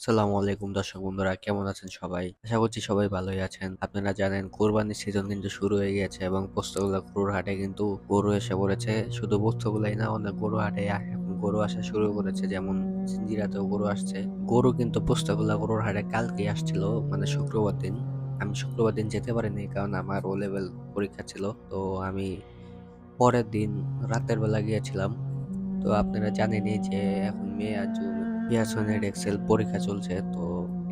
আসসালামু আলাইকুম দর্শক বন্ধুরা, কেমন আছেন সবাই? আশা করছি সবাই ভালোই আছেন। আপনারা জানেন কোরবানির সিজন কিন্তু শুরু হয়ে গিয়েছে এবং পোস্তগোলা গরুর হাটে কিন্তু গরু এসে পড়েছে। শুধু পোস্তগোলাই না, অনেক গরু হাটে এখন গরু আসা শুরু করেছে, যেমন সিন্দিরাতেও গরু আসছে। গরু কিন্তু পোস্তগোলা গরুর হাটে কালকে আসছিল, মানে শুক্রবার দিন। আমি শুক্রবার দিন যেতে পারিনি কারণ আমার ও লেভেল পরীক্ষা ছিল। তো আমি পরের দিন রাতের বেলা গিয়েছিলাম। তো আপনারা জানেনই যে এখন মে আর জুন পিয়ারসনের এক্সেল পরীক্ষা চলছে। তো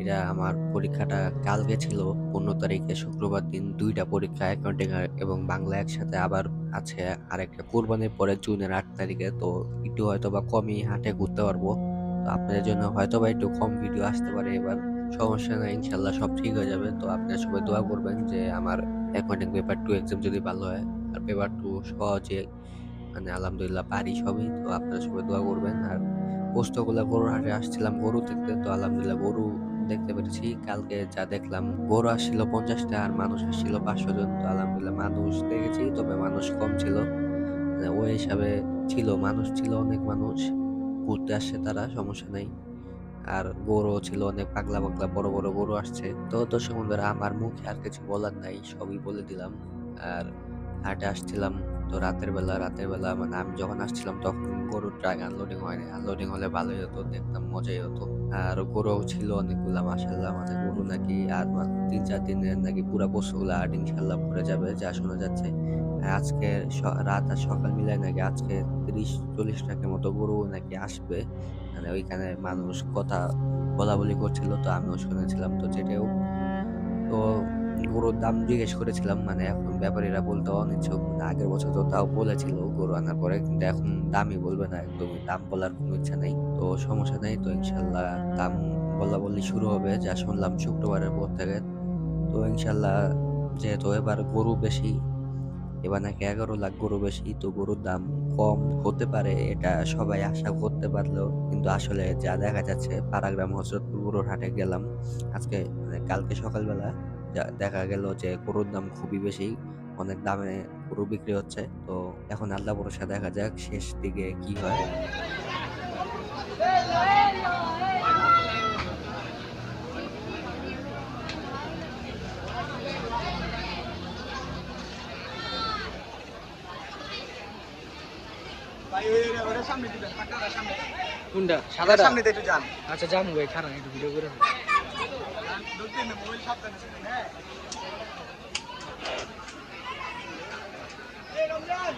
এটা আমার পরীক্ষাটা কালকে ছিল 15 তারিখে, শুক্রবার দিন দুইটা পরীক্ষা, অ্যাকাউন্টিং এবং বাংলা একসাথে। আবার আছে আরেকটা কোরবানির পরে জুনের 8 তারিখে। তো একটু হয়তো বা কমই হাটে ঘুরতে পারবো। তো আপনাদের জন্য হয়তো বা একটু কম ভিডিও আসতে পারে এবার। সমস্যা নাই, ইনশাল্লাহ সব ঠিক হয়ে যাবে। তো আপনারা সবাই দোয়া করবেন যে আমার অ্যাকাউন্টিং পেপার 2 এক্সাম যদি ভালো হয় আর পেপার 2 সহজে, মানে আলহামদুলিল্লাহ পারি সবই। তো আপনারা সবাই দোয়া করবেন। আর পোস্তগোলা গরুর হাটে আসছিলাম গরু দেখতে, তো আলহামদুলিল্লাহ গরু দেখতে পেরেছি। কালকে যা দেখলাম, গরু আসছিল 50টা আর মানুষ আসছিল 500 জন। তো আলহামদুলিল্লাহ মানুষ দেখেছি, তবে মানুষ কম ছিল। মানে ওই হিসাবে ছিল, মানুষ ছিল, অনেক মানুষ ঘুরতে আসছে, তারা সমস্যা নাই। আর গরু ছিল অনেক, পাগলা পাগলা বড় বড় গরু আসছে। তো দর্শক বন্ধুরা, আমার মুখে আর কিছু বলার নাই, সবই বলে দিলাম। আর হাটে আসছিলাম তো রাতের বেলা মানে আমি যখন আসছিলাম তখন গরুর ট্রাক আনলোডিং হয়নি। আনলোডিং হলে ভালোই হতো, দেখতাম মজাই হতো। আর গরুও ছিল অনেকগুলা, মাশাআল্লাহ। মানে গরু নাকি আর মাত্র 3-4 দিনের নাকি পুরা পশুগুলা হাট ইনশাল্লাহ ভরে যাবে, যা শোনা যাচ্ছে। আর আজকে রাত আর সকাল মিলায় নাকি আজকে 30-40 টাকার মতো গরু নাকি আসবে। মানে ওইখানে মানুষ কথা বলা বলি করছিল, তো আমিও শুনেছিলাম। তো যেটাই হোক, তো গরুর দাম জিজ্ঞেস করেছিলাম, মানে এখন ব্যাপারীরা বলতে অনিচ্ছুক। মানে আগের বছর তো তাও বলেছিল গরু আনার পরে, কিন্তু এখন দামই বলবে না, একদমই দাম বলার কোনো ইচ্ছা নাই। তো সমস্যা নাই, তো ইনশাল্লাহ দাম বলা বলি শুরু হবে, যা শুনলাম শুক্রবারের পর থেকে। তো ইনশাল্লাহ, যেহেতু এবার গরু বেশি, এবার নাকি 11 লাখ গরু বেশি, তো গরুর দাম কম হতে পারে এটা সবাই আশা করতে পারলেও কিন্তু আসলে যা দেখা যাচ্ছে, পাড়াগ্রাম হজরতপুর গরুর হাটে গেলাম আজকে, মানে কালকে সকালবেলা, যা দেখা গেল যে গরুর দাম খুবই বেশি, অনেক দামে গরু বিক্রি হচ্ছে। তো এখন আল্লাহ ভরসা, দেখা যাক শেষ দিকে কি হয়। ভাই ওরে সামনে দিবেন, টাকাটা সামনে দেন। কোনটা এটা সাদাটা? সামনে দিয়ে একটু যান। আচ্ছা যাবো ভাই, খারাপ একটু ভিডিও করে নি। ঢুকতে না, মোবাইল সাবধানে ছিলেন, হ্যাঁ। এই রমজান